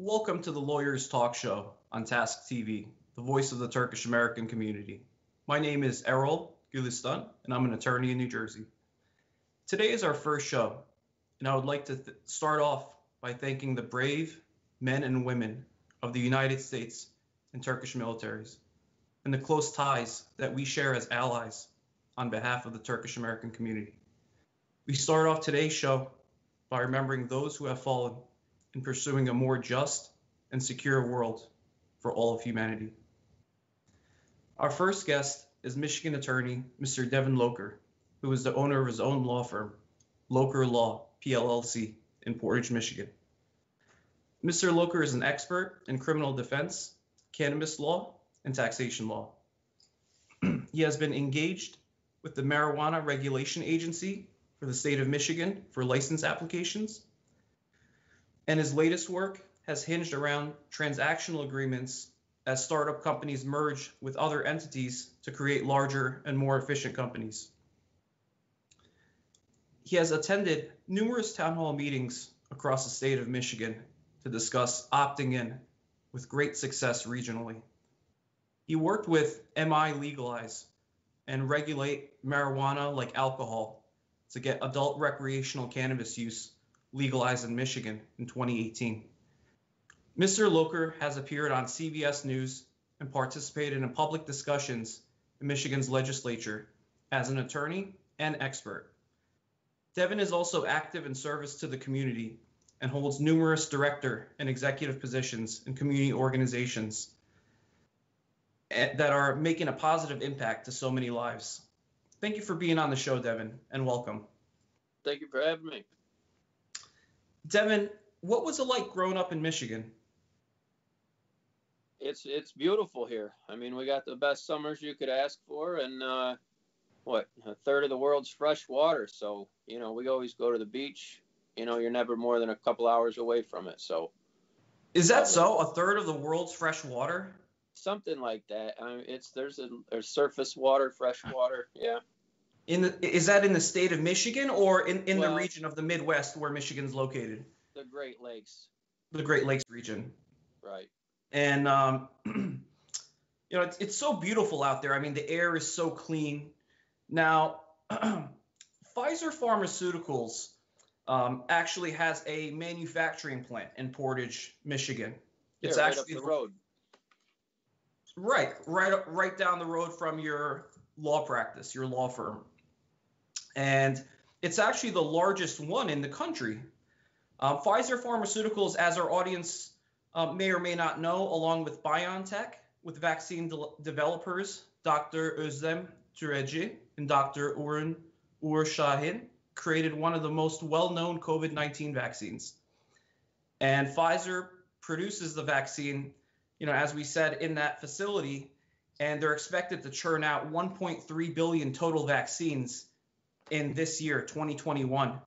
Welcome to the Lawyers Talk Show on TASCTV, the voice of the Turkish American community. My name is Erol Gülistan, and I'm an attorney in New Jersey. Today is our first show, and I would like to start off by thanking the brave men and women of the United States and Turkish militaries, and the close ties that we share as allies on behalf of the Turkish American community. We start off today's show by remembering those who have fallen in pursuing a more just and secure world for all of humanity. Our first guest is Michigan attorney Mr. Devin Loker, who is the owner of his own law firm, Loker Law, PLLC, in Portage, Michigan. Mr. Loker is an expert in criminal defense, cannabis law, and taxation law. He has been engaged with the Marijuana Regulation Agency for the state of Michigan for license applications, and his latest work has hinged around transactional agreements as startup companies merge with other entities to create larger and more efficient companies. He has attended numerous town hall meetings across the state of Michigan to discuss opting in with great success regionally. He worked with MI Legalize and regulate marijuana like alcohol to get adult recreational cannabis use legalized in Michigan in 2018. Mr. Loker has appeared on CBS News and participated in public discussions in Michigan's legislature as an attorney and expert. Devin is also active in service to the community and holds numerous director and executive positions in community organizations that are making a positive impact to so many lives. Thank you for being on the show, Devin, and welcome. Thank you for having me. Devin, what was it like growing up in Michigan? It's beautiful here. I mean, we got the best summers you could ask for, and a third of the world's fresh water. So, we always go to the beach. You're never more than a couple hours away from it. So, is that so? A third of the world's fresh water? Something like that. I mean, there's surface water, fresh water. Yeah. Is that in the state of Michigan or in the region of the Midwest where Michigan's located? The Great Lakes. The Great Lakes region. Right. And, it's so beautiful out there. I mean, the air is so clean. Now, Pfizer Pharmaceuticals actually has a manufacturing plant in Portage, Michigan. It's right actually up the road. Right down the road from your law practice, your law firm. And it's actually the largest one in the country. Pfizer Pharmaceuticals, as our audience may or may not know, along with BioNTech, with vaccine developers, Dr. Özlem Türeci and Dr. Uğur Şahin, created one of the most well-known COVID-19 vaccines. And Pfizer produces the vaccine, as we said, in that facility, and they're expected to churn out 1.3 billion total vaccines in this year, 2021,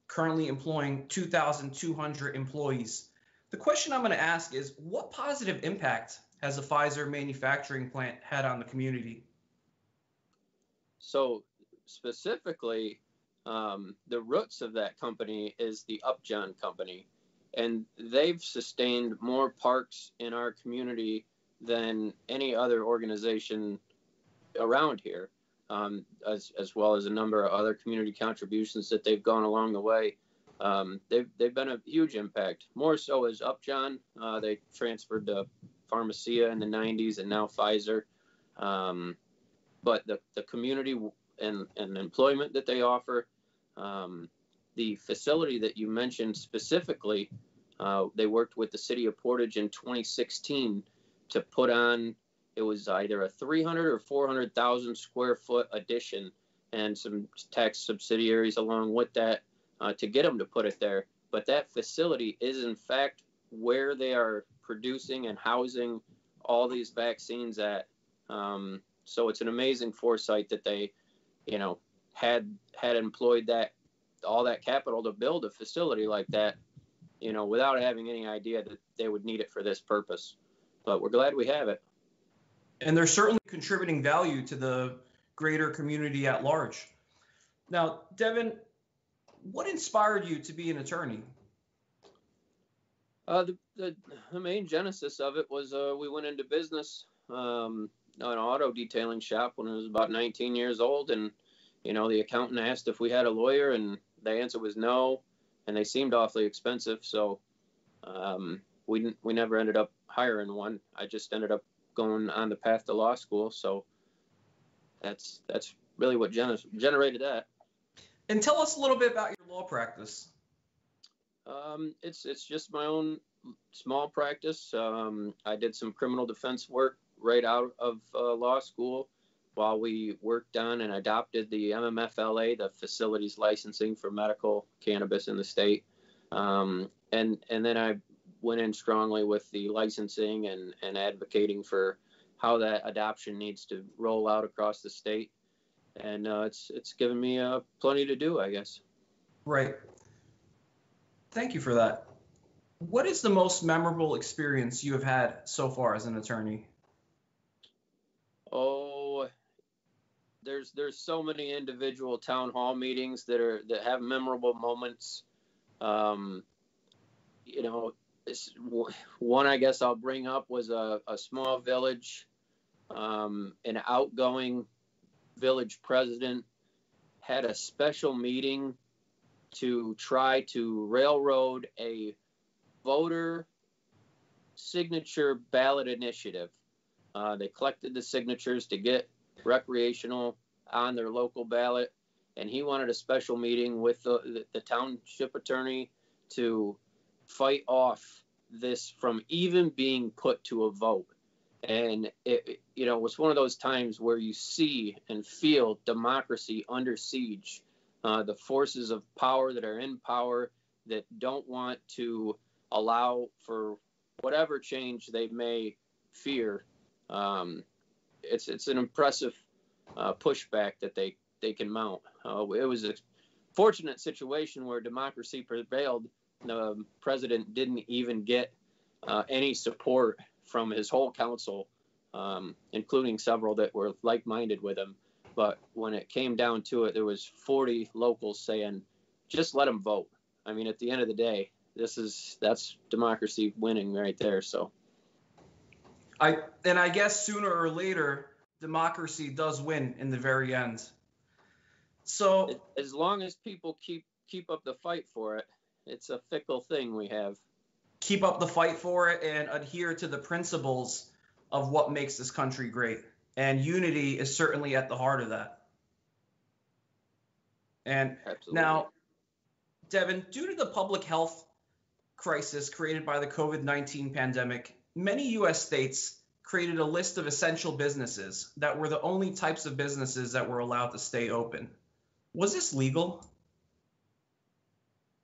currently employing 2,200 employees. The question I'm going to ask is, what positive impact has the Pfizer manufacturing plant had on the community? So specifically, the roots of that company is the Upjohn Company, and they've sustained more parks in our community than any other organization around here, as well as a number of other community contributions that they've gone along the way. They've been a huge impact, more so as Upjohn. They transferred to Pharmacia in the 90s and now Pfizer. But the community and employment that they offer, the facility that you mentioned specifically, they worked with the city of Portage in 2016 to put on, it was either a 300 or 400,000 square foot addition and some tax subsidiaries along with that to get them to put it there. But that facility is in fact where they are producing and housing all these vaccines at. So it's an amazing foresight that they, had employed all that capital to build a facility like that, without having any idea that they would need it for this purpose. But we're glad we have it. And they're certainly contributing value to the greater community at large. Now, Devin, what inspired you to be an attorney? The main genesis of it was we went into business, an auto detailing shop when I was about 19 years old, and the accountant asked if we had a lawyer, and the answer was no, and they seemed awfully expensive, so we never ended up hiring one. I just ended up going on the path to law school, so that's really what generated that. And tell us a little bit about your law practice. It's just my own small practice. I did some criminal defense work right out of law school while we worked on and adopted the MMFLA, the facilities licensing for medical cannabis in the state. And then I went in strongly with the licensing and advocating for how that adoption needs to roll out across the state. And it's given me plenty to do, I guess. Right. Thank you for that. What is the most memorable experience you have had so far as an attorney? Oh, there's so many individual town hall meetings that have memorable moments. One I guess I'll bring up was a small village. An outgoing village president had a special meeting to try to railroad a voter signature ballot initiative. They collected the signatures to get recreational on their local ballot, and he wanted a special meeting with the township attorney to fight off this from even being put to a vote. And it was one of those times where you see and feel democracy under siege. The forces of power that are in power that don't want to allow for whatever change they may fear. It's an impressive pushback that they can mount. It was a fortunate situation where democracy prevailed. The president didn't even get any support from his whole council, including several that were like-minded with him. But when it came down to it, there was 40 locals saying, just let them vote. I mean, at the end of the day, that's democracy winning right there. So I guess sooner or later, democracy does win in the very end. So as long as people keep up the fight for it, it's a fickle thing we have. Keep up the fight for it and adhere to the principles of what makes this country great. And unity is certainly at the heart of that. And Absolutely. Now, Devin, due to the public health crisis created by the COVID-19 pandemic, many U.S. states created a list of essential businesses that were the only types of businesses that were allowed to stay open. Was this legal?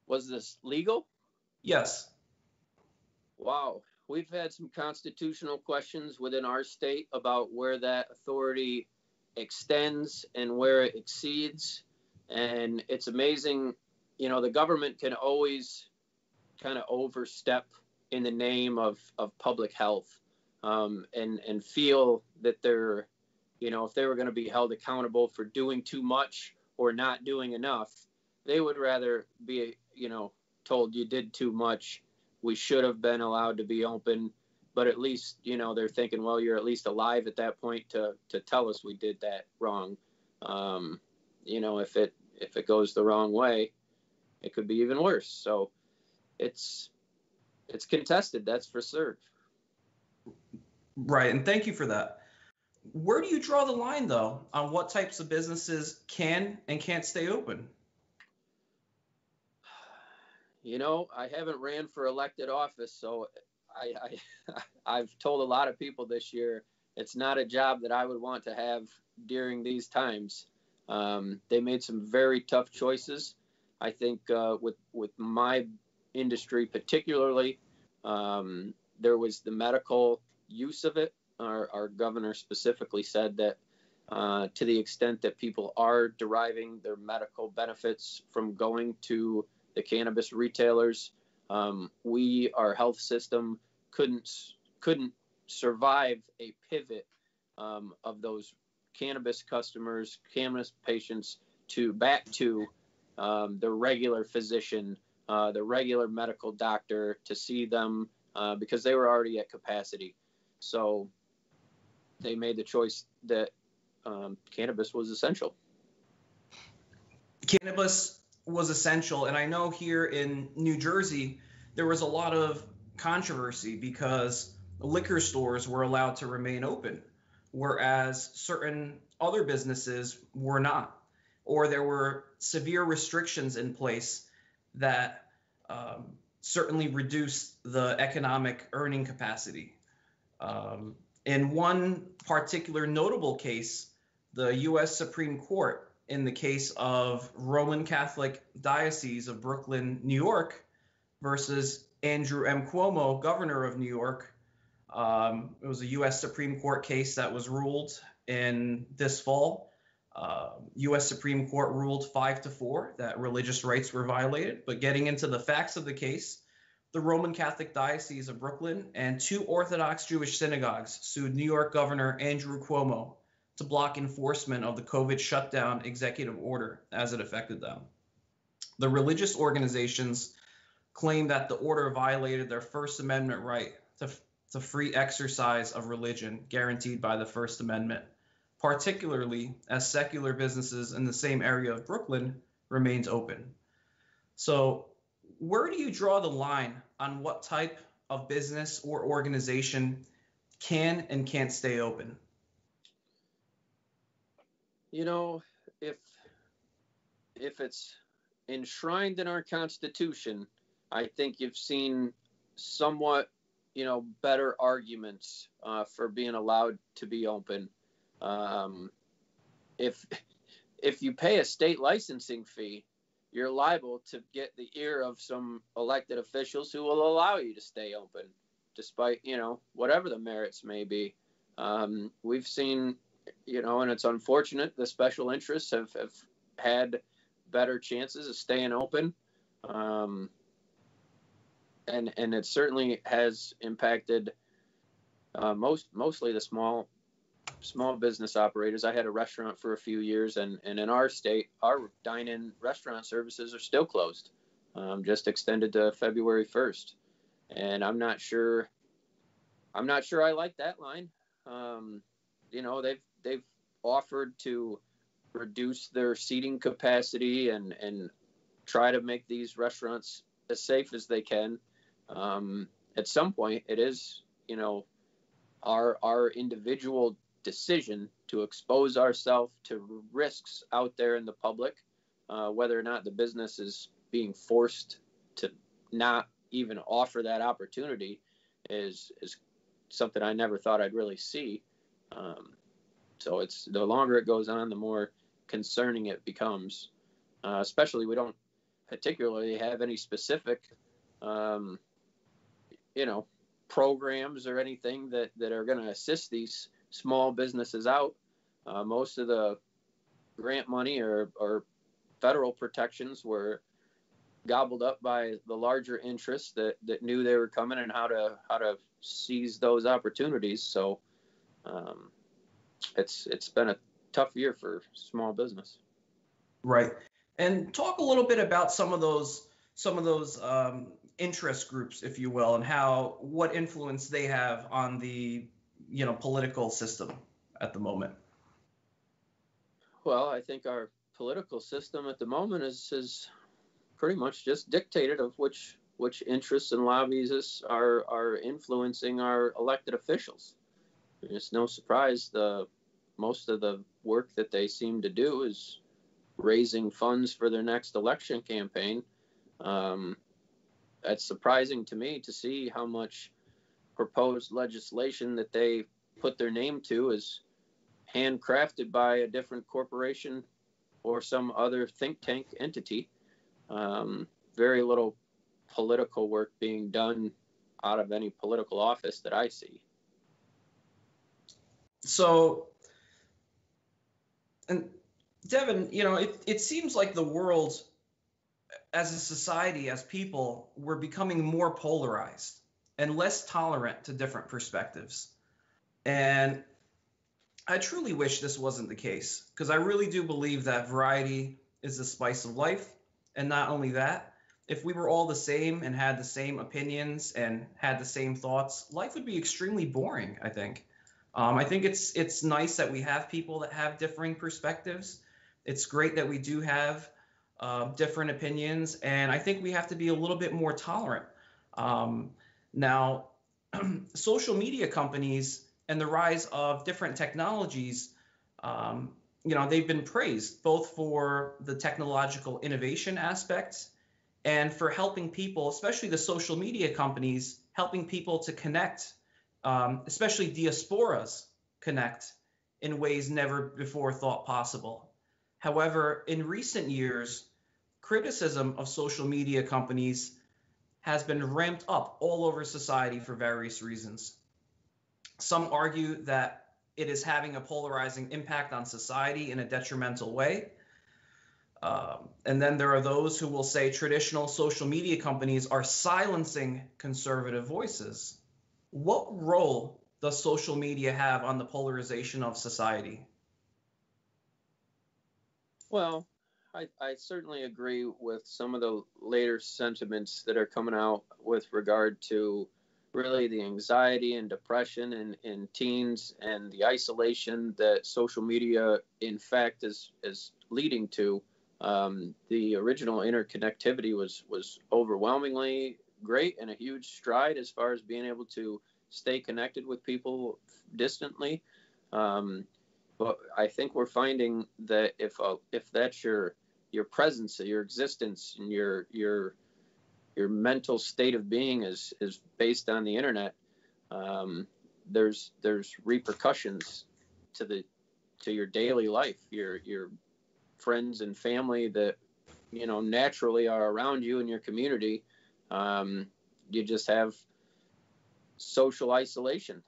Was this legal? Yes. Wow. We've had some constitutional questions within our state about where that authority extends and where it exceeds. And it's amazing, the government can always kind of overstep in the name of public health, and feel that they're, if they were going to be held accountable for doing too much or not doing enough, they would rather be, told you did too much. We should have been allowed to be open, but at least, they're thinking, well, you're at least alive at that point to tell us we did that wrong. If it goes the wrong way, it could be even worse. So it's contested, that's for certain. Right, and thank you for that. Where do you draw the line, though, on what types of businesses can and can't stay open? I haven't ran for elected office, so I've told a lot of people this year it's not a job that I would want to have during these times. They made some very tough choices. I think with my industry particularly, there was the medical use of it. Our governor specifically said that to the extent that people are deriving their medical benefits from going to the cannabis retailers, our health system couldn't survive a pivot of those cannabis customers, cannabis patients back to the regular physician the regular medical doctor to see them because they were already at capacity. So they made the choice that cannabis was essential. Cannabis was essential. And I know here in New Jersey, there was a lot of controversy because liquor stores were allowed to remain open, whereas certain other businesses were not, or there were severe restrictions in place that certainly reduced the economic earning capacity. In one particular notable case, the U.S. Supreme Court, in the case of Roman Catholic Diocese of Brooklyn, New York, versus Andrew M. Cuomo, governor of New York. It was a U.S. Supreme Court case that was ruled in this fall. U.S. Supreme Court ruled 5-4 that religious rights were violated. But getting into the facts of the case, the Roman Catholic Diocese of Brooklyn and 2 Orthodox Jewish synagogues sued New York Governor Andrew Cuomo to block enforcement of the COVID shutdown executive order as it affected them. The religious organizations claim that the order violated their First Amendment right to free exercise of religion guaranteed by the First Amendment, particularly as secular businesses in the same area of Brooklyn remained open. So where do you draw the line on what type of business or organization can and can't stay open? You know, if it's enshrined in our Constitution, I think you've seen somewhat, better arguments for being allowed to be open. If you pay a state licensing fee, you're liable to get the ear of some elected officials who will allow you to stay open, despite, whatever the merits may be. We've seen, and it's unfortunate, the special interests have had better chances of staying open. And it certainly has impacted mostly the small business operators. I had a restaurant for a few years, and in our state, our dine-in restaurant services are still closed, just extended to February 1st. And I'm not sure I like that line. They've offered to reduce their seating capacity and try to make these restaurants as safe as they can. At some point, it is, our individual decision to expose ourselves to risks out there in the public, whether or not the business is being forced to not even offer that opportunity is something I never thought I'd really see. So it's the longer it goes on, the more concerning it becomes. Especially we don't particularly have any specific, programs or anything that are going to assist these small businesses out. Most of the grant money or federal protections were gobbled up by the larger interests that knew they were coming and how to seize those opportunities. So it's been a tough year for small business. Right. And talk a little bit about some of those interest groups, if you will, and what influence they have on the political system at the moment. Well, I think our political system at the moment is pretty much just dictated of which interests and lobbies are influencing our elected officials. It's no surprise most of the work that they seem to do is raising funds for their next election campaign. It's surprising to me to see how much proposed legislation that they put their name to is handcrafted by a different corporation or some other think tank entity. Very little political work being done out of any political office that I see. So, and Devin, it seems like the world, as a society, as people, we're becoming more polarized and less tolerant to different perspectives. And I truly wish this wasn't the case, because I really do believe that variety is the spice of life. And not only that, if we were all the same and had the same opinions and had the same thoughts, life would be extremely boring, I think. I think it's nice that we have people that have differing perspectives. It's great that we do have different opinions, and I think we have to be a little bit more tolerant. Now, social media companies and the rise of different technologies, they've been praised both for the technological innovation aspects and for helping people, especially the social media companies, helping people to connect, especially diasporas connect in ways never before thought possible. However, in recent years, criticism of social media companies has been ramped up all over society for various reasons. Some argue that it is having a polarizing impact on society in a detrimental way. And then there are those who will say traditional social media companies are silencing conservative voices. What role does social media have on the polarization of society? Well, I certainly agree with some of the later sentiments that are coming out with regard to really the anxiety and depression in teens and the isolation that social media, in fact, is leading to. The original interconnectivity was overwhelmingly great and a huge stride as far as being able to stay connected with people distantly. But I think we're finding that if that's your presence, your existence, and your mental state of being is based on the internet, there's repercussions to your daily life, your friends and family that naturally are around you in your community. You just have social isolation.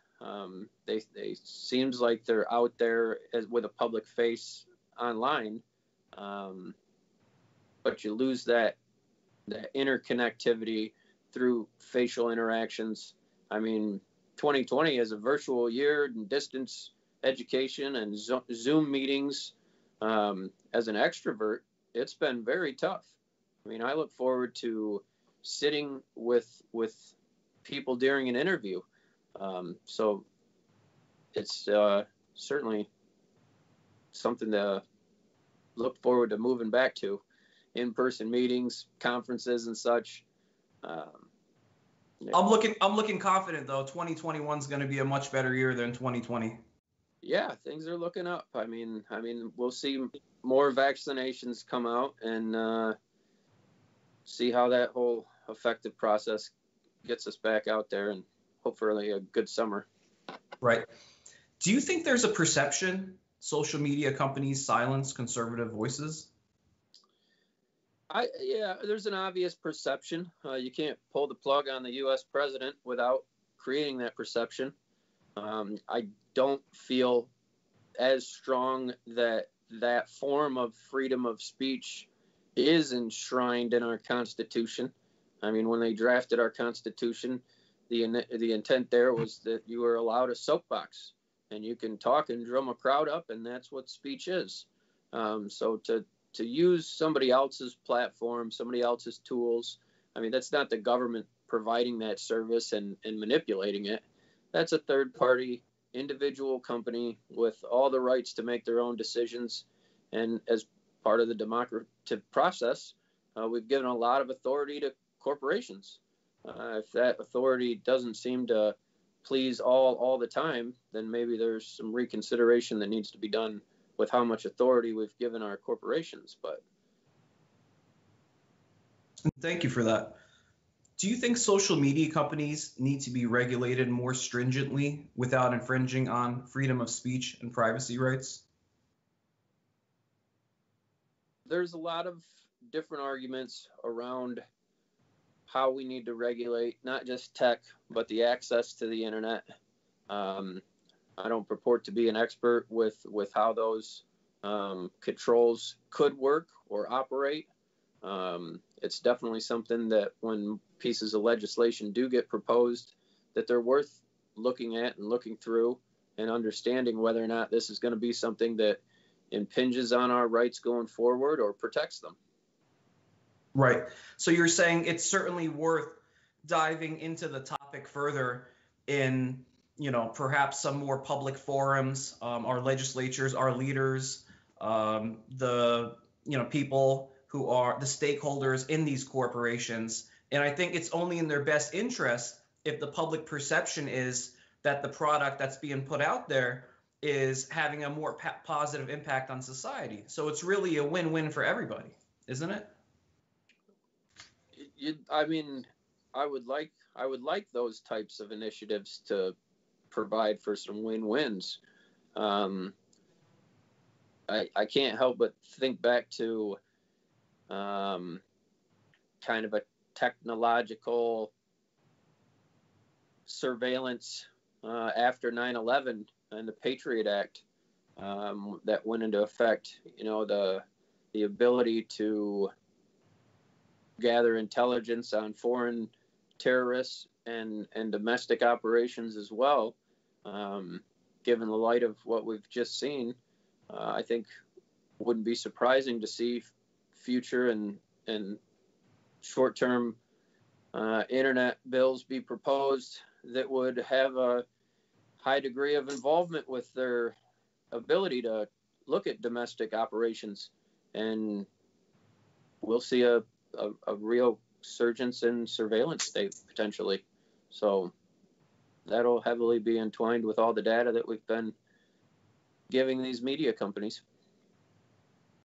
They seems like they're out there with a public face online, but you lose that interconnectivity through facial interactions. I mean, 2020 is a virtual year and distance education and Zoom meetings. As an extrovert, it's been very tough. I mean, I look forward to sitting with people during an interview. So it's certainly something to look forward to moving back to, in-person meetings, conferences, and such. Yeah. I'm looking confident though. 2021 is going to be a much better year than 2020. Yeah, things are looking up. I mean, we'll see more vaccinations come out and see how that whole effective process gets us back out there, and hopefully a good summer. Right. Do you think there's a perception social media companies silence conservative voices? Yeah, there's an obvious perception. You can't pull the plug on the U.S. president without creating that perception. I don't feel as strong that form of freedom of speech is enshrined in our Constitution. I mean, when they drafted our Constitution, the intent there was that you were allowed a soapbox and you can talk and drum a crowd up, and that's what speech is. So to use somebody else's platform, somebody else's tools, I mean, that's not the government providing that service and manipulating it. That's a third-party individual company with all the rights to make their own decisions. And as part of the democratic process, we've given a lot of authority to corporations. If that authority doesn't seem to please all the time, then maybe there's some reconsideration that needs to be done with how much authority we've given our corporations. But thank you for that. Do you think social media companies need to be regulated more stringently without infringing on freedom of speech and privacy rights? There's a lot of different arguments around how we need to regulate not just tech, but the access to the internet. I don't purport to be an expert with how those controls could work or operate. It's definitely something that when pieces of legislation do get proposed, that they're worth looking at and looking through and understanding whether or not this is going to be something that impinges on our rights going forward or protects them. Right. So you're saying it's certainly worth diving into the topic further in, perhaps some more public forums, our legislatures, our leaders, the, people who are the stakeholders in these corporations. And I think it's only in their best interest if the public perception is that the product that's being put out there is having a more positive impact on society. So it's really a win-win for everybody, isn't it? I mean, I would like those types of initiatives to provide for some win-wins. I can't help but think back to kind of a technological surveillance after 9/11 and the Patriot Act that went into effect. The ability to gather intelligence on foreign terrorists and domestic operations as well. Given the light of what we've just seen, I think wouldn't be surprising to see future and short-term internet bills be proposed that would have a high degree of involvement with their ability to look at domestic operations, and we'll see a real surgence in surveillance state potentially. So that'll heavily be entwined with all the data that we've been giving these media companies.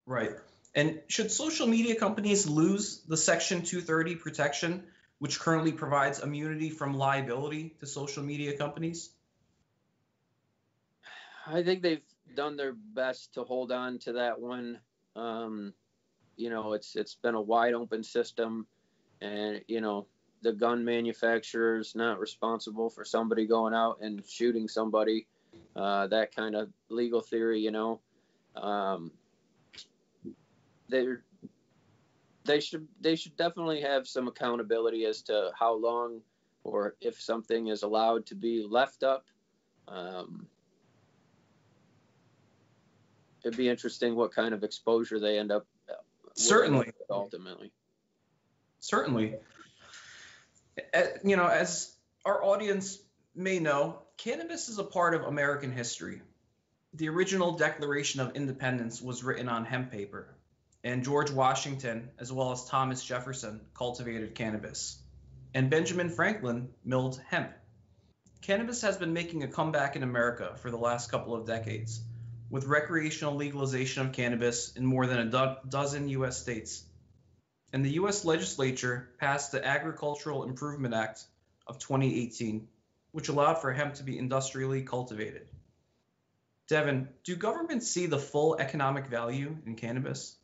Right. And should social media companies lose the Section 230 protection, which currently provides immunity from liability to social media companies? I think they've done their best to hold on to that one. It's been a wide open system, and the gun manufacturer's not responsible for somebody going out and shooting somebody. That kind of legal theory, they should definitely have some accountability as to how long or if something is allowed to be left up. It'd be interesting what kind of exposure they end up certainly ultimately. Certainly. As our audience may know, cannabis is a part of American history. The original Declaration of Independence was written on hemp paper, and George Washington, as well as Thomas Jefferson, cultivated cannabis, and Benjamin Franklin milled hemp. Cannabis has been making a comeback in America for the last couple of decades, with recreational legalization of cannabis in more than a dozen U.S. states. And the U.S. legislature passed the Agricultural Improvement Act of 2018, which allowed for hemp to be industrially cultivated. Devin, do governments see the full economic value in cannabis?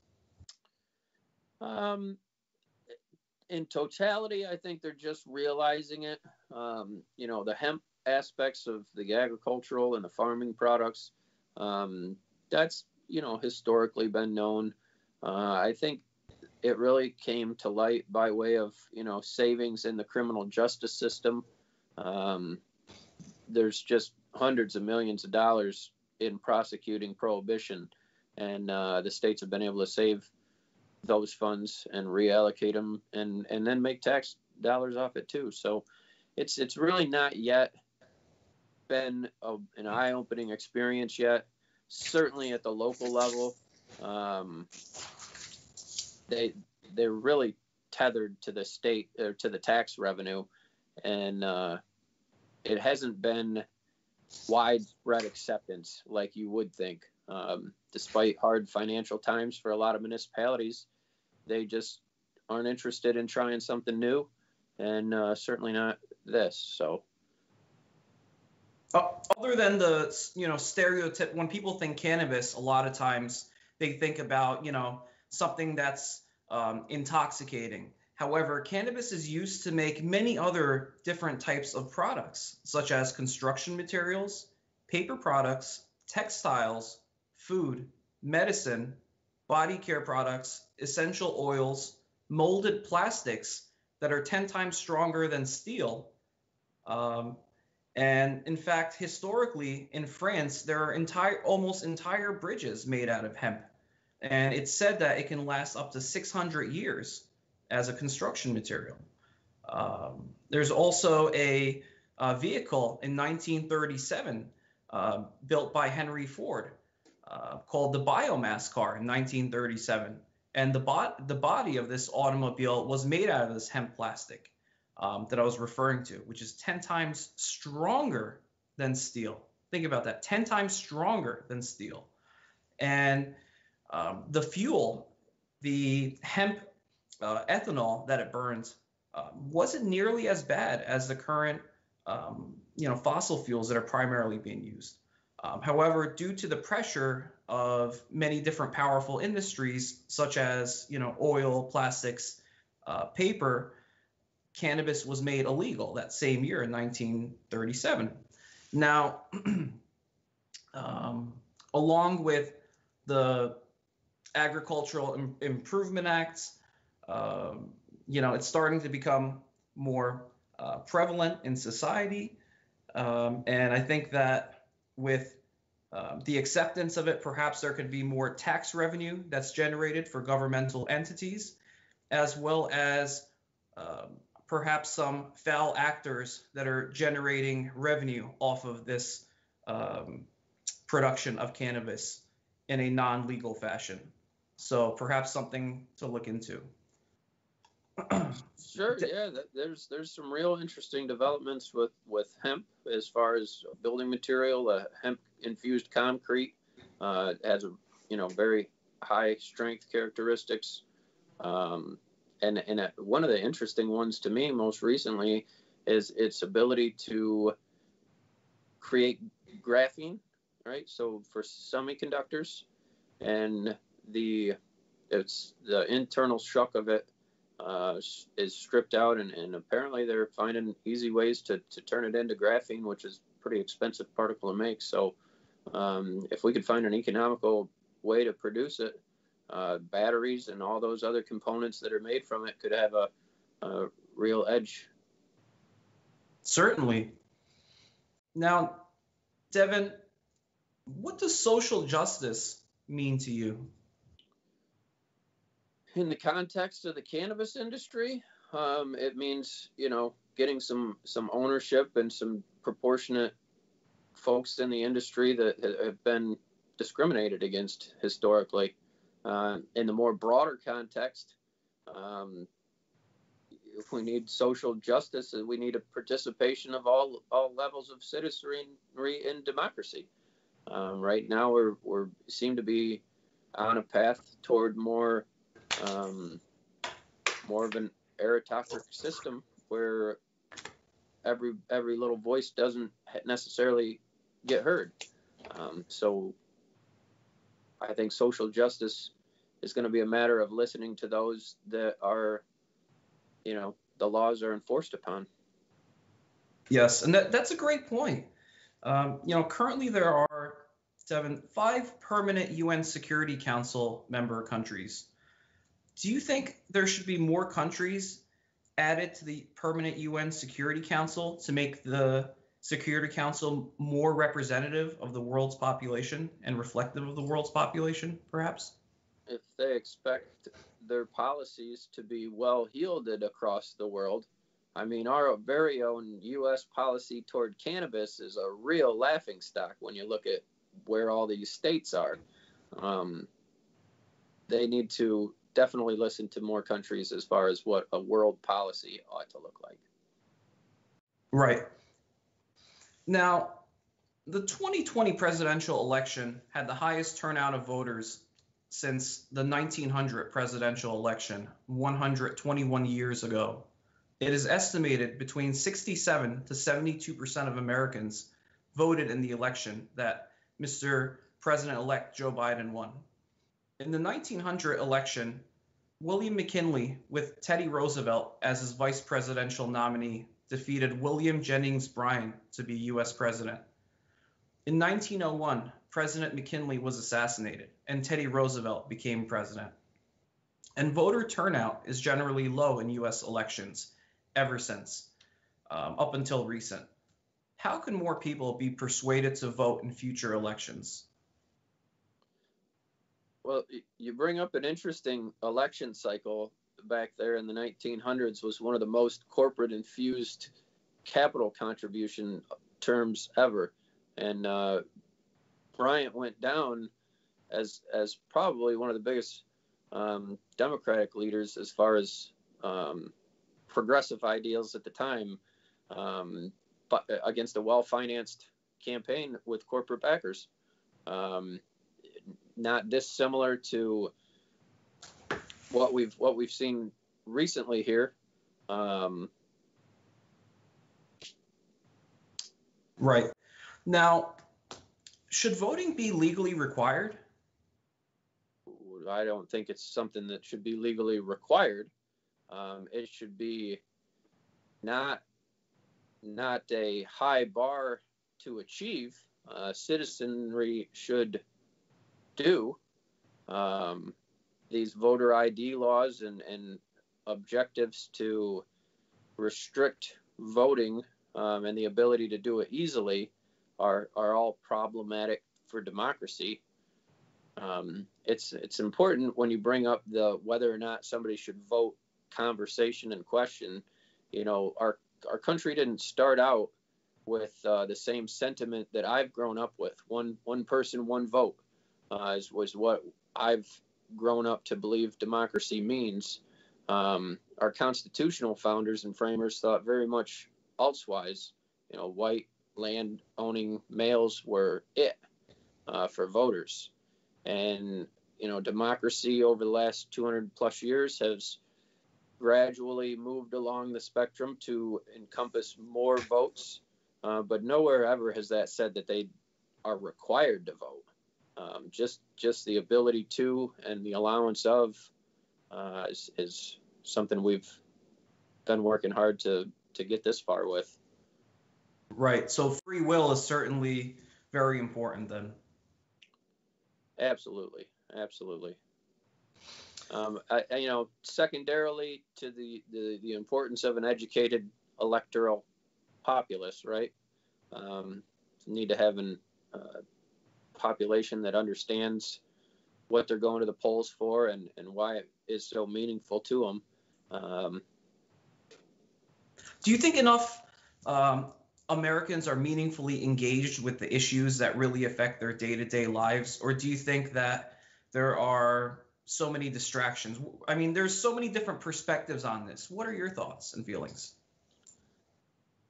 In totality, I think they're just realizing it. The hemp aspects of the agricultural and the farming products, that's, historically been known. I think it really came to light by way of, savings in the criminal justice system. There's just hundreds of millions of dollars in prosecuting prohibition, and the states have been able to save those funds and reallocate them and then make tax dollars off it too. So it's really not yet been an eye-opening experience yet. Certainly at the local level, they're really tethered to the state or to the tax revenue, and it hasn't been widespread acceptance like you would think. Despite hard financial times for a lot of municipalities, they just aren't interested in trying something new, and certainly not this. So, other than the stereotype, when people think cannabis, a lot of times they think about something that's intoxicating. However, cannabis is used to make many other different types of products, such as construction materials, paper products, textiles, food, medicine, body care products, essential oils, molded plastics that are 10 times stronger than steel. And in fact, historically in France, there are almost entire bridges made out of hemp. And it's said that it can last up to 600 years. as a construction material. There's also a vehicle in 1937 built by Henry Ford called the Biomass Car in 1937. And the body of this automobile was made out of this hemp plastic that I was referring to, which is 10 times stronger than steel. Think about that, 10 times stronger than steel. And the fuel, the hemp ethanol that it burns, wasn't nearly as bad as the current fossil fuels that are primarily being used. However, due to the pressure of many different powerful industries, such as oil, plastics, paper, cannabis was made illegal that same year in 1937. Now, along with the Agricultural Improvement Acts, it's starting to become more prevalent in society. And I think that with the acceptance of it, perhaps there could be more tax revenue that's generated for governmental entities, as well as perhaps some foul actors that are generating revenue off of this production of cannabis in a non-legal fashion. So perhaps something to look into. Sure, yeah, there's some real interesting developments with hemp as far as building material. Hemp infused concrete has very high strength characteristics, and one of the interesting ones to me most recently is its ability to create graphene, right? So for semiconductors, and the internal shuck of it is stripped out, and apparently they're finding easy ways to turn it into graphene, which is a pretty expensive particle to make. So if we could find an economical way to produce it, batteries and all those other components that are made from it could have a real edge. Certainly. Now, Devin, what does social justice mean to you? In the context of the cannabis industry, it means, getting some ownership and some proportionate folks in the industry that have been discriminated against historically. In the more broader context, if we need social justice, we need a participation of all levels of citizenry in democracy. Right now, we seem to be on a path toward more of an aristocratic system where every little voice doesn't necessarily get heard. So I think social justice is going to be a matter of listening to those that are, the laws are enforced upon. Yes, and that's a great point. Currently there are 5 permanent UN Security Council member countries. Do you think there should be more countries added to the permanent UN Security Council to make the Security Council more representative of the world's population and reflective of the world's population, perhaps? If they expect their policies to be well-heeled across the world, I mean, our very own U.S. policy toward cannabis is a real laughingstock when you look at where all these states are. They need to definitely listen to more countries as far as what a world policy ought to look like. Right. Now, the 2020 presidential election had the highest turnout of voters since the 1900 presidential election 121 years ago. It is estimated between 67 to 72% of Americans voted in the election that Mr. President-elect Joe Biden won. In the 1900 election, William McKinley, with Teddy Roosevelt as his vice presidential nominee, defeated William Jennings Bryan to be U.S. president. In 1901, President McKinley was assassinated, and Teddy Roosevelt became president. And voter turnout is generally low in U.S. elections ever since, up until recent. How can more people be persuaded to vote in future elections? Well, you bring up an interesting election cycle. back there in the 1900s was one of the most corporate infused capital contribution terms ever. And Bryant went down as probably one of the biggest Democratic leaders as far as progressive ideals at the time, but against a well-financed campaign with corporate backers. Not dissimilar to what we've seen recently here. Right. Now, should voting be legally required? I don't think it's something that should be legally required. It should be not a high bar to achieve. Citizenry should do. These voter ID laws and objectives to restrict voting and the ability to do it easily are all problematic for democracy. It's important when you bring up the whether or not somebody should vote conversation and question. You know, our country didn't start out with the same sentiment that I've grown up with. One person, one vote was what I've grown up to believe democracy means. Our constitutional founders and framers thought very much elsewise. You know, white land-owning males were it for voters. And, you know, democracy over the last 200 plus years has gradually moved along the spectrum to encompass more votes, but nowhere ever has that said that they are required to vote. Just the ability to and the allowance of is something we've been working hard to get this far with. Right. So free will is certainly very important then. Absolutely. Secondarily to the importance of an educated electoral populace, right? Need to have a population that understands what they're going to the polls for and why it is so meaningful to them. Do you think enough Americans are meaningfully engaged with the issues that really affect their day-to-day lives? Or do you think that there are so many distractions? I mean, there's so many different perspectives on this. What are your thoughts and feelings?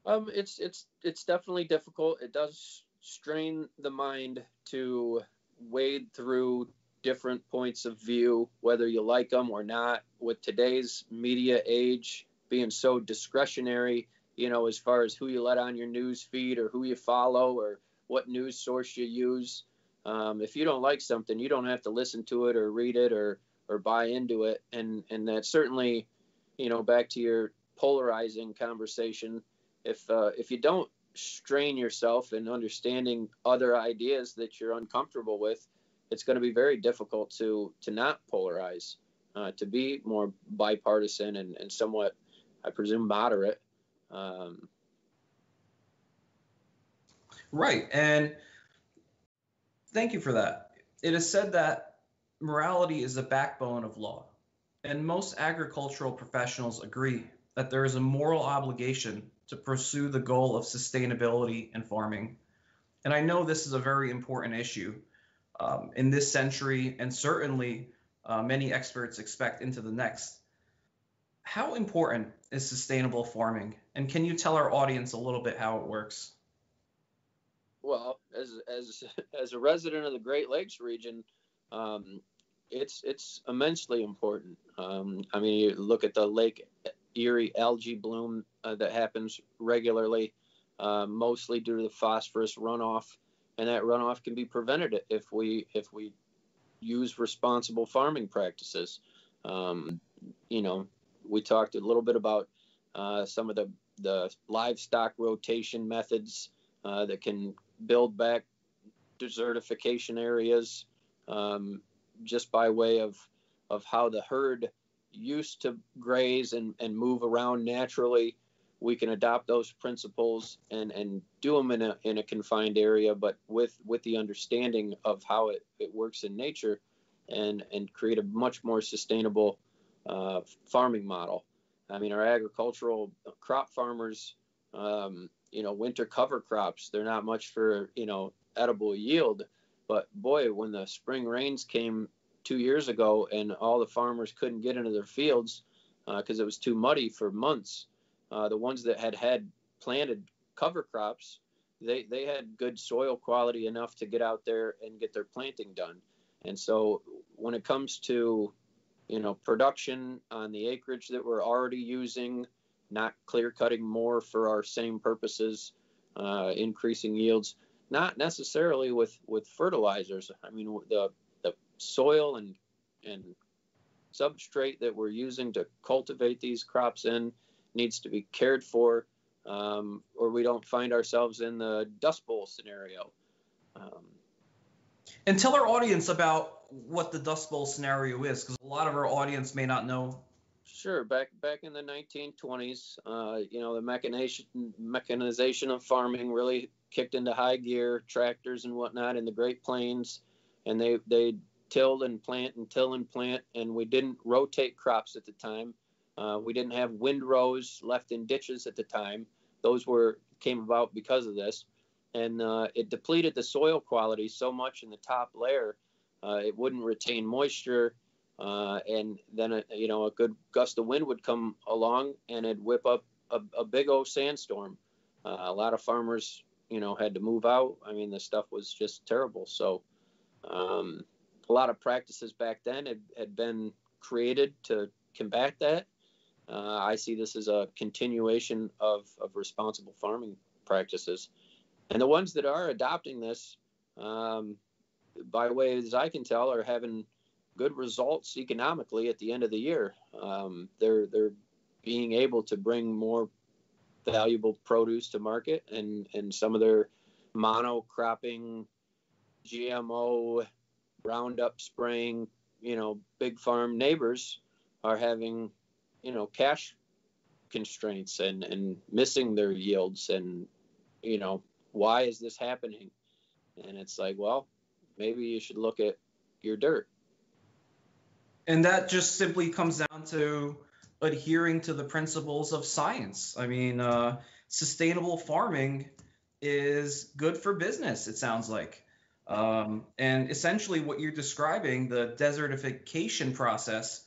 It's definitely difficult. It does strain the mind to wade through different points of view, whether you like them or not. With today's media age being so discretionary, you know, as far as who you let on your news feed or who you follow or what news source you use. If you don't like something, you don't have to listen to it or read it or buy into it. And that certainly, you know, back to your polarizing conversation, if you don't strain yourself in understanding other ideas that you're uncomfortable with, it's going to be very difficult to not polarize, to be more bipartisan and somewhat, I presume, moderate. Right. And thank you for that. It is said that morality is the backbone of law. And most agricultural professionals agree that there is a moral obligation to pursue the goal of sustainability in farming. And I know this is a very important issue in this century, and certainly many experts expect into the next. How important is sustainable farming? And can you tell our audience a little bit how it works? Well, as a resident of the Great Lakes region, it's immensely important. I mean, you look at the Lake Erie algae bloom that happens regularly, mostly due to the phosphorus runoff, and that runoff can be prevented if we use responsible farming practices. You know, we talked a little bit about some of the livestock rotation methods that can build back desertification areas just by way of how the herd used to graze and move around naturally. We can adopt those principles and do them in a confined area, but with the understanding of how it works in nature and create a much more sustainable farming model. I mean, our agricultural crop farmers, winter cover crops, they're not much for, edible yield. But boy, when the spring rains came 2 years ago and all the farmers couldn't get into their fields because it was too muddy for months, the ones that had planted cover crops, they had good soil quality enough to get out there and get their planting done. And so when it comes to, production on the acreage that we're already using, not clear cutting more for our same purposes, increasing yields, not necessarily with fertilizers. I mean, the soil and substrate that we're using to cultivate these crops in needs to be cared for, or we don't find ourselves in the Dust Bowl scenario. And tell our audience about what the Dust Bowl scenario is, because a lot of our audience may not know. Sure. Back in the 1920s, the mechanization of farming really kicked into high gear, tractors and whatnot in the Great Plains, and they tilled and plant and till and plant, and we didn't rotate crops at the time. We didn't have windrows left in ditches at the time. Those came about because of this. And it depleted the soil quality so much in the top layer, it wouldn't retain moisture. And then, a good gust of wind would come along and it'd whip up a big old sandstorm. A lot of farmers, had to move out. I mean, the stuff was just terrible. So a lot of practices back then had been created to combat that. I see this as a continuation of responsible farming practices. And the ones that are adopting this, by way as I can tell, are having good results economically at the end of the year. They're being able to bring more valuable produce to market, and some of their monocropping, GMO, Roundup spraying, big farm neighbors are having, cash constraints and missing their yields, and, why is this happening? And it's like, well, maybe you should look at your dirt. And that just simply comes down to adhering to the principles of science. I mean, sustainable farming is good for business, it sounds like. And essentially what you're describing, the desertification process,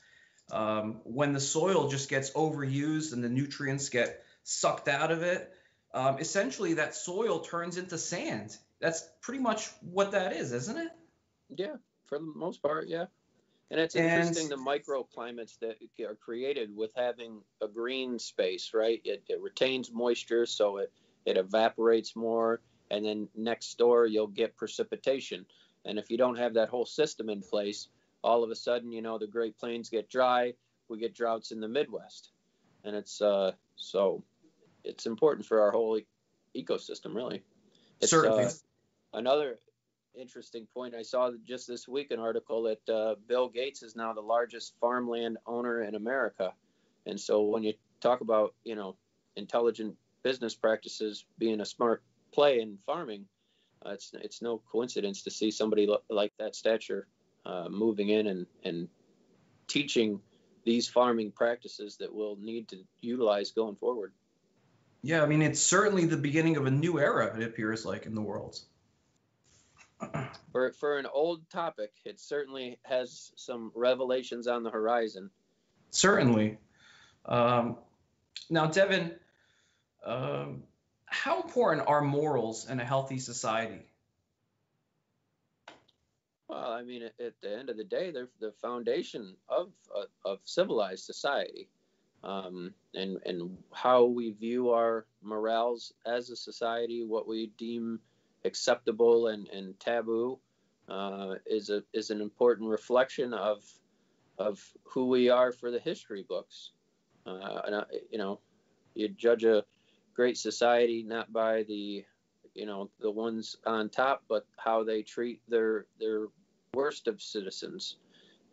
when the soil just gets overused and the nutrients get sucked out of it, essentially that soil turns into sand. That's pretty much what that is, isn't it? Yeah, for the most part, yeah. And it's interesting the microclimates that are created with having a green space, right? It retains moisture, so it evaporates more, and then next door you'll get precipitation. And if you don't have that whole system in place, all of a sudden, the Great Plains get dry, we get droughts in the Midwest. And it's so it's important for our whole ecosystem, really. It's, certainly. Another interesting point, I saw just this week an article that Bill Gates is now the largest farmland owner in America. And so when you talk about, intelligent business practices being a smart play in farming, it's no coincidence to see somebody like that stature moving in and teaching these farming practices that we'll need to utilize going forward. Yeah, I mean, it's certainly the beginning of a new era, it appears like, in the world. For an old topic, it certainly has some revelations on the horizon. Certainly. Now, Devin, how important are morals in a healthy society? Well, I mean, at the end of the day, they're the foundation of civilized society. And how we view our morals as a society, what we deem acceptable and taboo, is an important reflection of who we are for the history books. You judge a great society not by the ones on top, but how they treat their worst of citizens.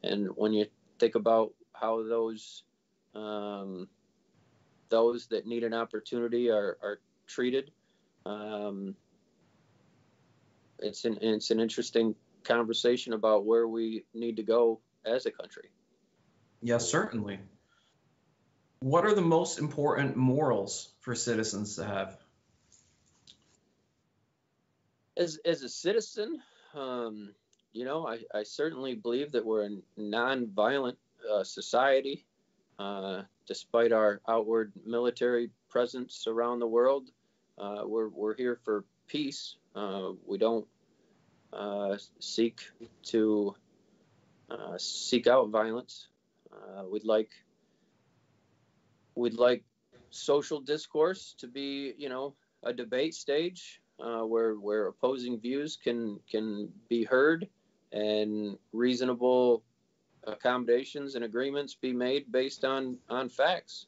And when you think about how those that need an opportunity are treated, it's an interesting conversation about where we need to go as a country. Yes, certainly. What are the most important morals for citizens to have? As a citizen, I certainly believe that we're a non-violent society. Despite our outward military presence around the world, we're here for peace. We don't seek out violence. We'd like social discourse to be, a debate stage where opposing views can be heard and reasonable accommodations and agreements be made based on facts.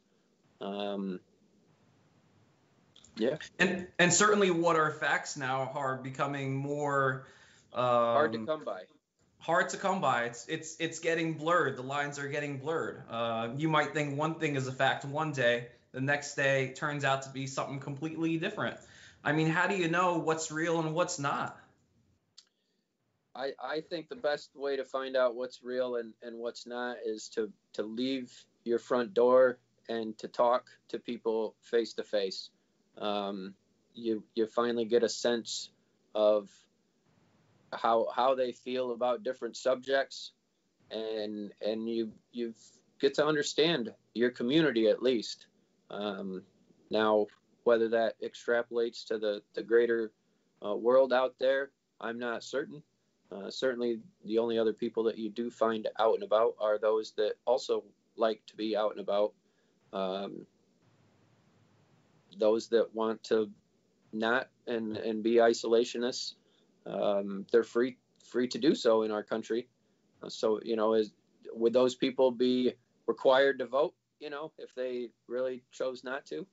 Yeah. And certainly what are facts now are becoming more hard to come by. Hard to come by. It's getting blurred. The lines are getting blurred. You might think one thing is a fact one day, the next day turns out to be something completely different. I mean, how do you know what's real and what's not? I think the best way to find out what's real and what's not is to leave your front door and to talk to people face to face. You finally get a sense of how they feel about different subjects, and you get to understand your community at least. Now, whether that extrapolates to the greater world out there, I'm not certain. Certainly, the only other people that you do find out and about are those that also like to be out and about. Those that want to not and be isolationists, they're free to do so in our country. So, would those people be required to vote, if they really chose not to?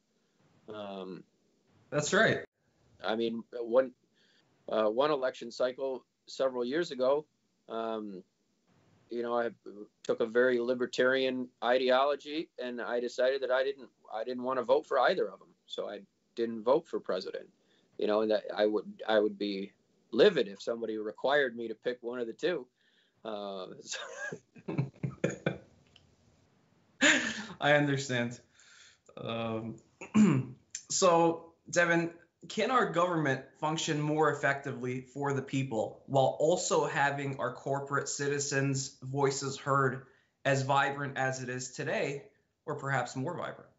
That's right. I mean, one election cycle several years ago, I took a very libertarian ideology, and I decided that I didn't want to vote for either of them. So I didn't vote for president. And that I would be livid if somebody required me to pick one of the two. I understand. So, Devin, can our government function more effectively for the people while also having our corporate citizens' voices heard as vibrant as it is today, or perhaps more vibrant?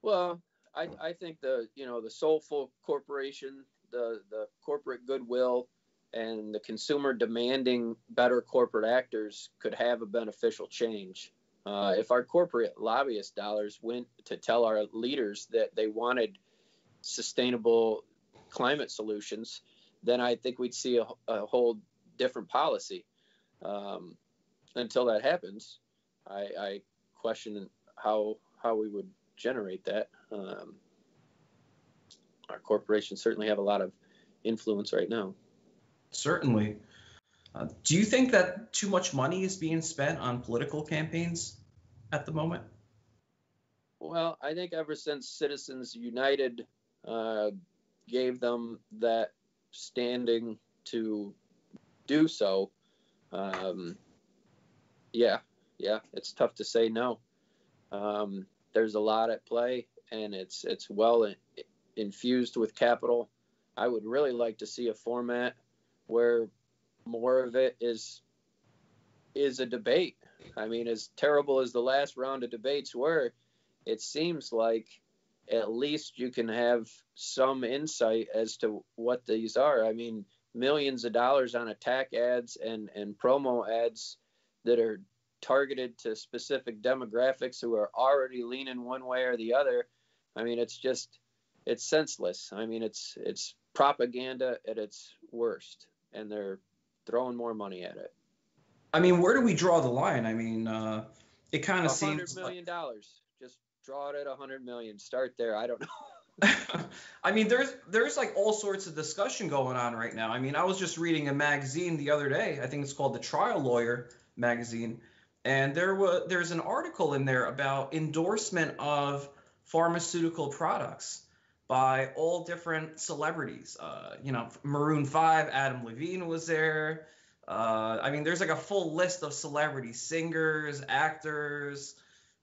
Well, I think the soulful corporation, the corporate goodwill, and the consumer demanding better corporate actors could have a beneficial change. If our corporate lobbyist dollars went to tell our leaders that they wanted sustainable climate solutions, then I think we'd see a whole different policy. Until that happens, I question how we would generate that. Our corporations certainly have a lot of influence right now. Certainly. Do you think that too much money is being spent on political campaigns at the moment? Well, I think ever since Citizens United gave them that standing to do so, it's tough to say no. There's a lot at play, and it's well infused with capital. I would really like to see a format where more of it is a debate. I mean, as terrible as the last round of debates were, it seems like at least you can have some insight as to what these are. I mean, millions of dollars on attack ads and promo ads that are targeted to specific demographics who are already leaning one way or the other. I mean, it's senseless. I mean, it's propaganda at its worst, and they're throwing more money at it. I mean, where do we draw the line? I mean, it kind of seems $100 million. Just draw it at 100 million. Start there. I don't know. I mean, there's like all sorts of discussion going on right now. I mean, I was just reading a magazine the other day. I think it's called the Trial Lawyer magazine, and there's an article in there about endorsement of pharmaceutical products by all different celebrities. Maroon 5, Adam Levine was there. I mean, there's like a full list of celebrities, singers, actors,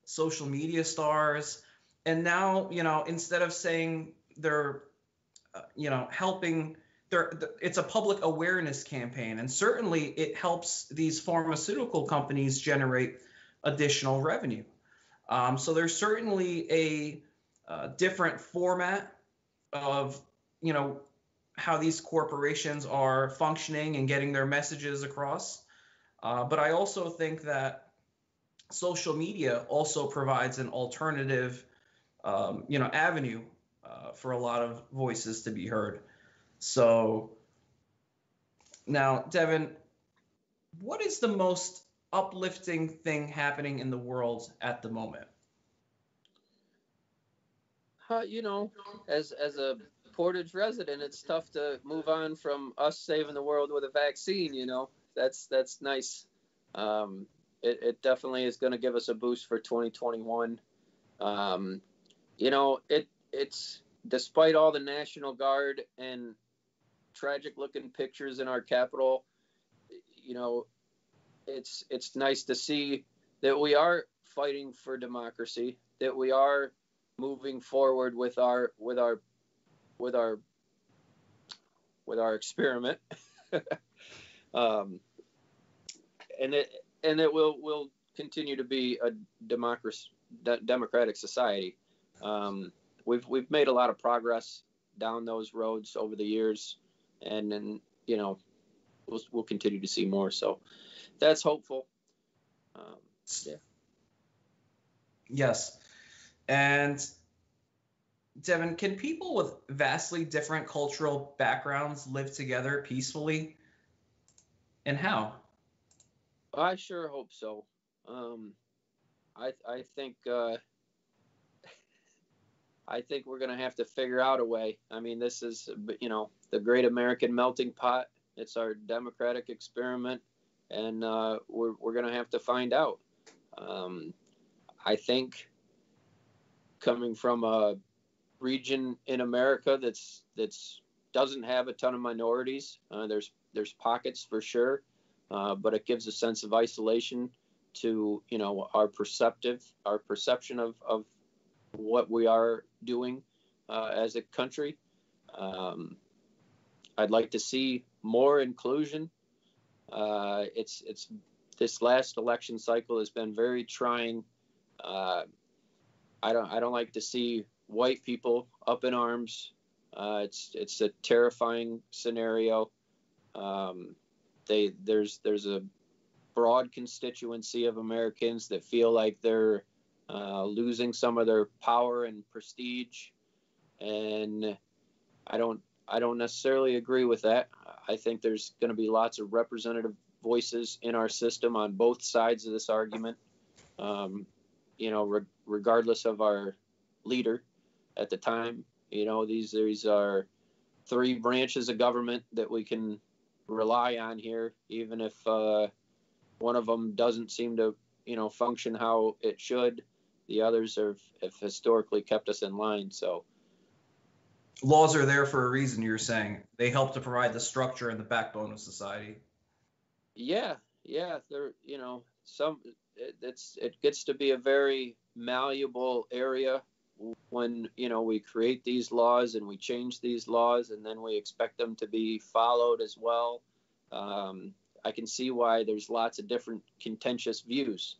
social media stars. And now, instead of saying they're, helping, it's a public awareness campaign. And certainly it helps these pharmaceutical companies generate additional revenue. So there's certainly a different format of, how these corporations are functioning and getting their messages across. But I also think that social media also provides an alternative, avenue for a lot of voices to be heard. So now, Devin, what is the most uplifting thing happening in the world at the moment? As a Portage resident, it's tough to move on from us saving the world with a vaccine. That's nice. It definitely is going to give us a boost for 2021. It's despite all the National Guard and tragic looking pictures in our capital, it's nice to see that we are fighting for democracy, that we are moving forward with our experiment. And it will continue to be a democratic society. We've made a lot of progress down those roads over the years, and then we'll continue to see more. So that's hopeful. Yeah. Yes. And Devin, can people with vastly different cultural backgrounds live together peacefully? And how? I sure hope so. I think we're going to have to figure out a way. I mean, this is the great American melting pot. It's our democratic experiment, and we're going to have to find out. I think coming from a region in America that's doesn't have a ton of minorities, there's pockets for sure, but it gives a sense of isolation to our perception of what we are doing as a country. I'd like to see more inclusion. It's this last election cycle has been very trying. I don't like to see white people up in arms. It's a terrifying scenario. There's a broad constituency of Americans that feel like they're losing some of their power and prestige, and I don't necessarily agree with that. I think there's going to be lots of representative voices in our system on both sides of this argument. Regardless of our leader at the time, these are three branches of government that we can rely on here, even if one of them doesn't seem to, function how it should. The others have historically kept us in line. So laws are there for a reason, you're saying. They help to provide the structure and the backbone of society. Yeah. There, it gets to be a very malleable area when we create these laws and we change these laws, and then we expect them to be followed as well. I can see why there's lots of different contentious views.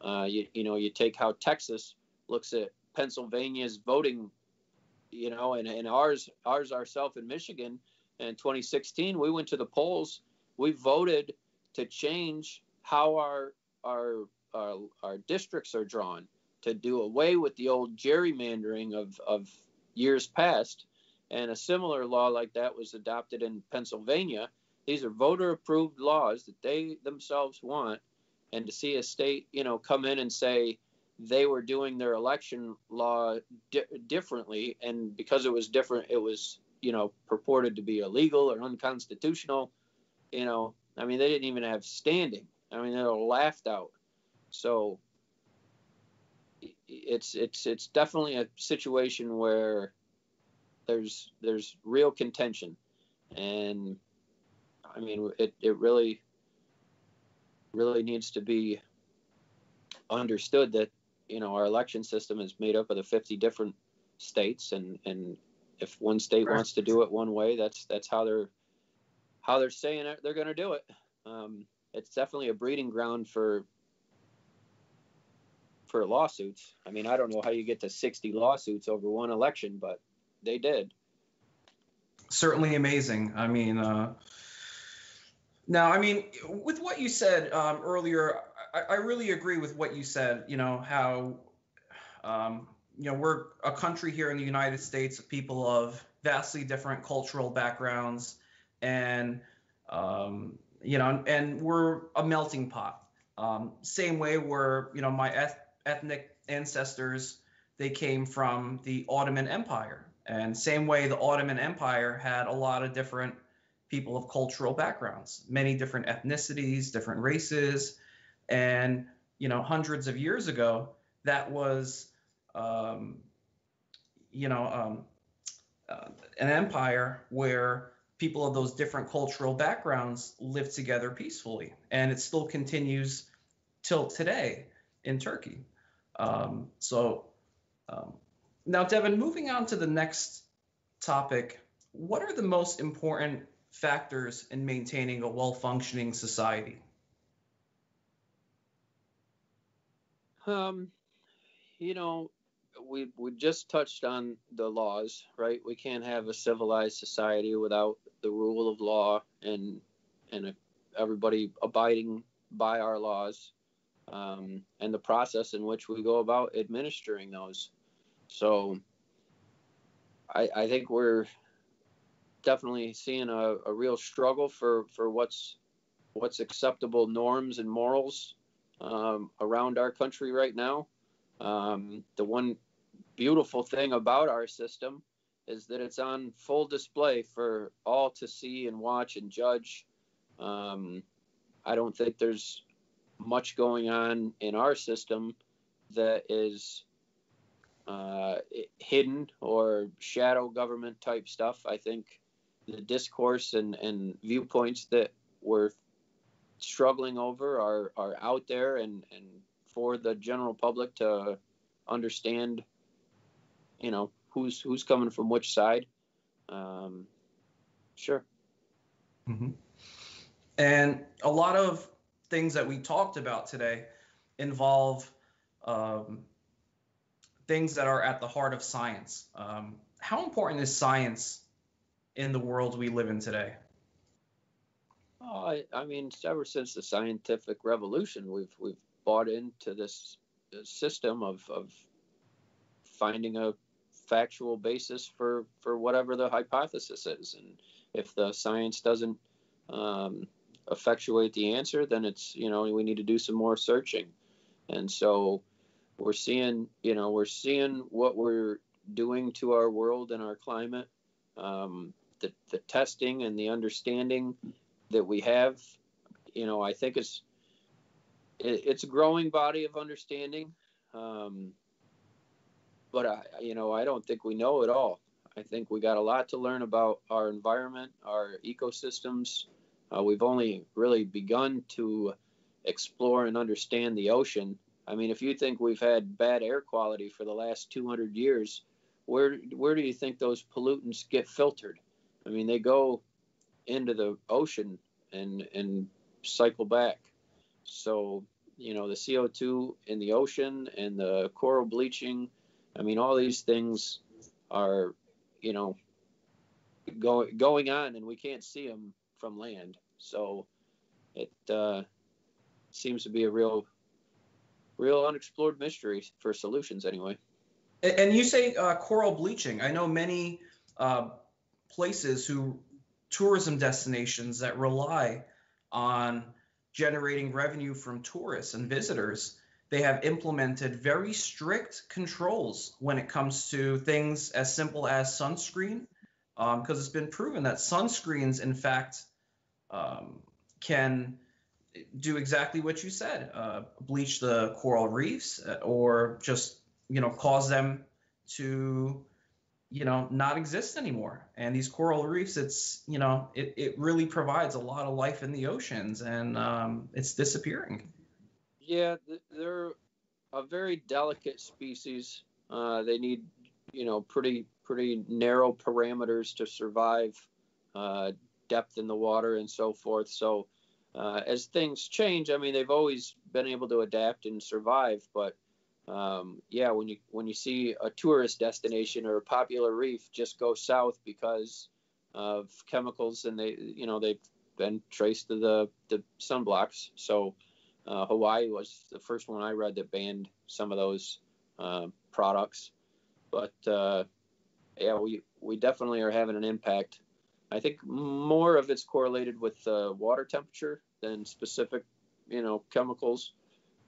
You take how Texas looks at Pennsylvania's voting, and ours ourselves in Michigan. In 2016, we went to the polls. We voted to change how our districts are drawn, to do away with the old gerrymandering of years past. And a similar law like that was adopted in Pennsylvania. These are voter-approved laws that they themselves want. And to see a state, come in and say they were doing their election law differently, and because it was different, it was, purported to be illegal or unconstitutional. They didn't even have standing. They were laughed out. So it's definitely a situation where there's real contention, and it really really needs to be understood that, our election system is made up of the 50 different states, and if one state wants to do it one way, that's how they're saying it, they're going to do it. It's definitely a breeding ground for lawsuits. I mean, I don't know how you get to 60 lawsuits over one election, but they did. Certainly amazing. I mean, now, I mean, with what you said earlier, I really agree with what you said. How we're a country here in the United States of people of vastly different cultural backgrounds, and and we're a melting pot. Same way where my ethnic ancestors, they came from the Ottoman Empire, and same way the Ottoman Empire had a lot of different people of cultural backgrounds, many different ethnicities, different races, and hundreds of years ago, that was an empire where people of those different cultural backgrounds live together peacefully, and it still continues till today in Turkey. Now, Devin, moving on to the next topic, what are the most important factors in maintaining a well-functioning society? We just touched on the laws, right? We can't have a civilized society without the rule of law and everybody abiding by our laws, and the process in which we go about administering those. So I think we're definitely seeing a real struggle for what's acceptable norms and morals around our country right now. The one beautiful thing about our system is that it's on full display for all to see and watch and judge. I don't think there's much going on in our system that is hidden or shadow government type stuff. I think the discourse and viewpoints that we're struggling over are out there and for the general public to understand, who's coming from which side. Sure. Mm-hmm. And a lot of things that we talked about today involve things that are at the heart of science. How important is science in the world we live in today? I mean, ever since the scientific revolution, we've bought into this system of finding a factual basis for whatever the hypothesis is, and if the science doesn't effectuate the answer, then it's we need to do some more searching. And so we're seeing what we're doing to our world and our climate, the testing and the understanding that we have. I think it's a growing body of understanding, but I don't think we know it all. I think we got a lot to learn about our environment, our ecosystems. We've only really begun to explore and understand the ocean. I mean, if you think we've had bad air quality for the last 200 years, where do you think those pollutants get filtered? I mean, they go into the ocean and cycle back. So, the CO2 in the ocean and the coral bleaching, I mean, all these things are, going on, and we can't see them from land. So it seems to be a real unexplored mystery for solutions anyway. And you say coral bleaching. I know many places tourism destinations that rely on generating revenue from tourists and visitors. They have implemented very strict controls when it comes to things as simple as sunscreen, because it's been proven that sunscreens, in fact, can do exactly what you said, bleach the coral reefs, or just cause them to not exist anymore. And these coral reefs, it really provides a lot of life in the oceans, and it's disappearing. Yeah, they're a very delicate species. They need, pretty narrow parameters to survive, depth in the water and so forth. So as things change, I mean, they've always been able to adapt and survive. But yeah, when you see a tourist destination or a popular reef just go south because of chemicals, and they've been traced to the sunblocks. So Hawaii was the first one I read that banned some of those products. But yeah, we definitely are having an impact. I think more of it's correlated with water temperature than specific, chemicals.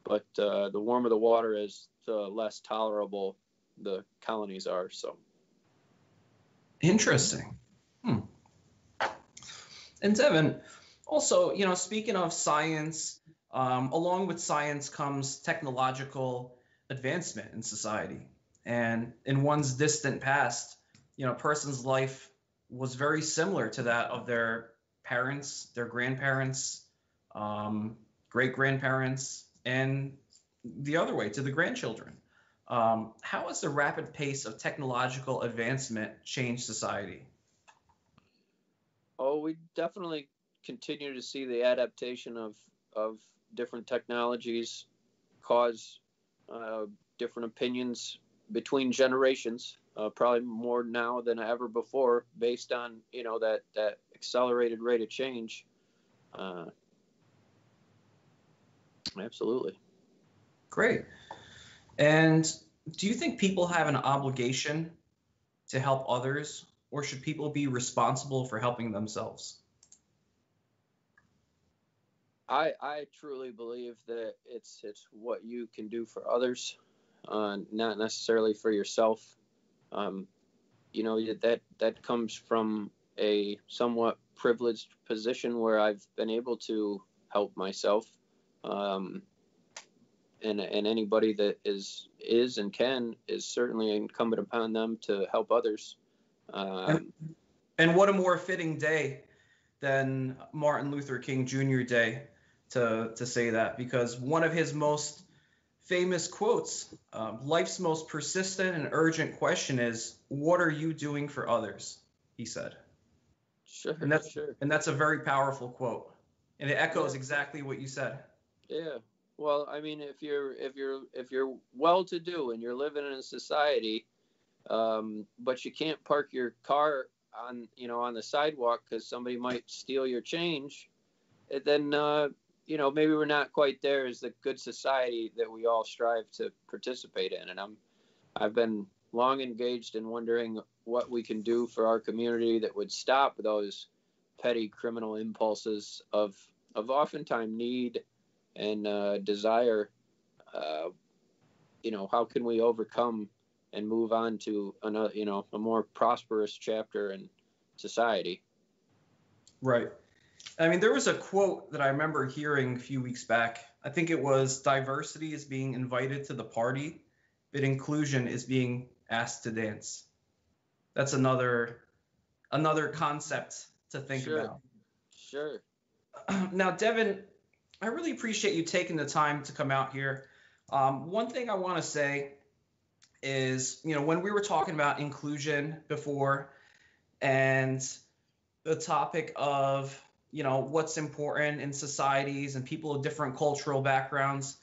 But the warmer the water is, the less tolerable the colonies are. So Interesting. And Devin, also, speaking of science, along with science comes technological advancement in society. And in one's distant past, a person's life was very similar to that of their parents, their grandparents, great grandparents, and the other way to the grandchildren. How has the rapid pace of technological advancement changed society? Oh, we definitely continue to see the adaptation of different technologies cause different opinions between generations, probably more now than ever before, based on that accelerated rate of change. Absolutely. Great. And do you think people have an obligation to help others, or should people be responsible for helping themselves? I truly believe that it's what you can do for others, not necessarily for yourself. That comes from a somewhat privileged position where I've been able to help myself, and anybody that is and can is certainly incumbent upon them to help others. And what a more fitting day than Martin Luther King Jr. Day to say that, because one of his most famous quotes, life's most persistent and urgent question is, what are you doing for others? He said. Sure. And that's a very powerful quote. And it echoes exactly what you said. Yeah. Well, I mean, if you're well-to-do and you're living in a society, but you can't park your car on the sidewalk because somebody might steal your change, then maybe we're not quite there as the good society that we all strive to participate in. And I've been long engaged in wondering what we can do for our community that would stop those petty criminal impulses of oftentimes need and desire. How can we overcome and move on to another, a more prosperous chapter in society? Right. I mean, there was a quote that I remember hearing a few weeks back. I think it was, diversity is being invited to the party, but inclusion is being asked to dance. That's another concept to think about. Sure. Now, Devin, I really appreciate you taking the time to come out here. One thing I want to say is, when we were talking about inclusion before, and the topic of, what's important in societies and people of different cultural backgrounds,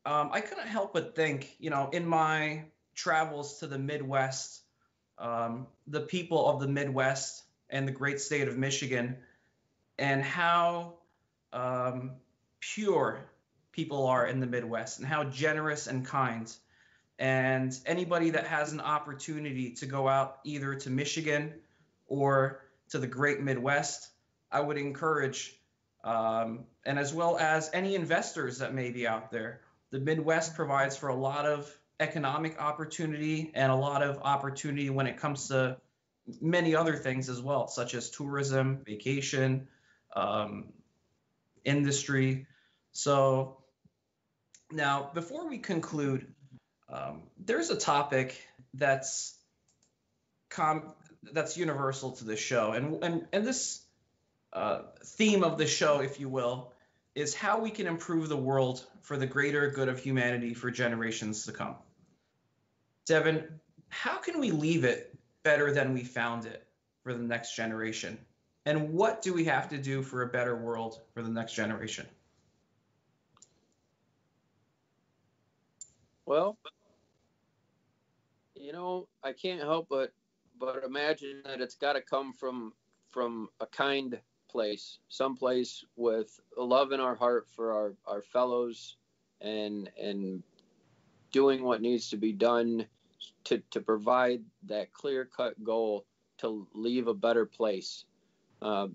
I couldn't help but think, in my travels to the Midwest, the people of the Midwest and the great state of Michigan, and how pure people are in the Midwest, and how generous and kind. And anybody that has an opportunity to go out either to Michigan or to the great Midwest, I would encourage, and as well as any investors that may be out there, the Midwest provides for a lot of economic opportunity and a lot of opportunity when it comes to many other things as well, such as tourism, vacation, industry. So now, before we conclude, there's a topic that's that's universal to the show, and this theme of the show, if you will, is how we can improve the world for the greater good of humanity for generations to come. Devin, how can we leave it better than we found it for the next generation? And what do we have to do for a better world for the next generation? Well, I can't help but imagine that it's got to come from a kind place, someplace with love in our heart for our fellows, and doing what needs to be done to provide that clear-cut goal to leave a better place.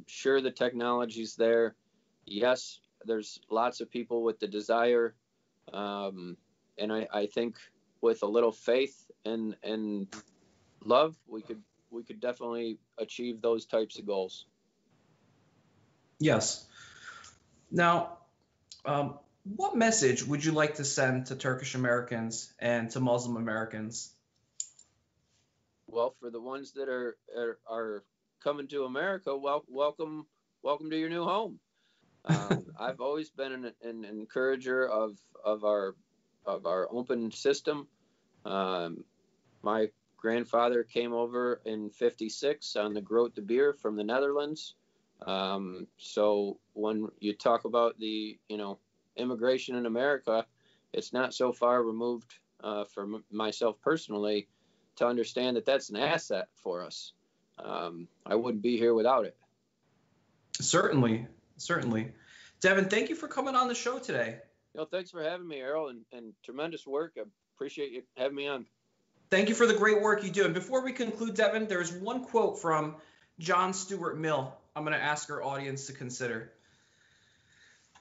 Sure, the technology's there. Yes, there's lots of people with the desire, and I think with a little faith and love, we could definitely achieve those types of goals. Yes. Now, what message would you like to send to Turkish Americans and to Muslim Americans? Well, for the ones that are coming to America, welcome to your new home. I've always been an encourager of our open system. My grandfather came over in '56 on the Grote de Beer from the Netherlands. So when you talk about the immigration in America, it's not so far removed for myself personally to understand that that's an asset for us. I wouldn't be here without it. Certainly. Devin, thank you for coming on the show today. Thanks for having me, Errol, and tremendous work. I appreciate you having me on. Thank you for the great work you do. And before we conclude, Devin, there's one quote from John Stuart Mill I'm going to ask our audience to consider,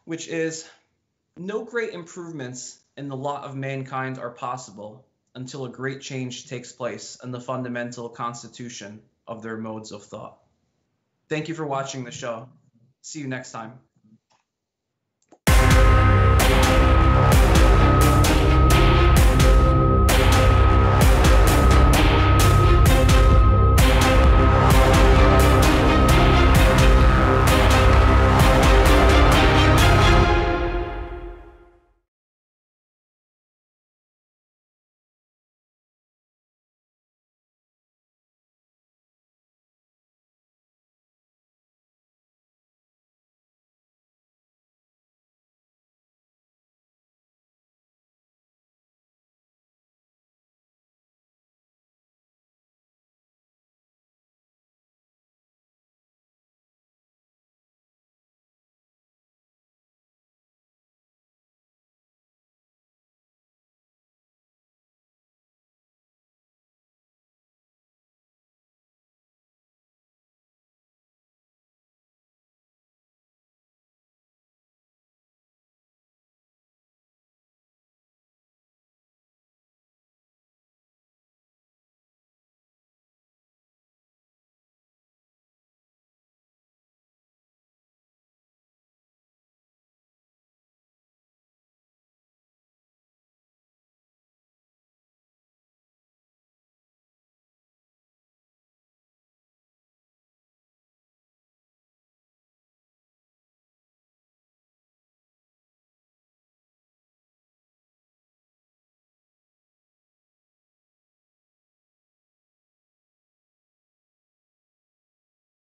which is, "No great improvements in the lot of mankind are possible until a great change takes place in the fundamental constitution of their modes of thought." Thank you for watching the show. See you next time.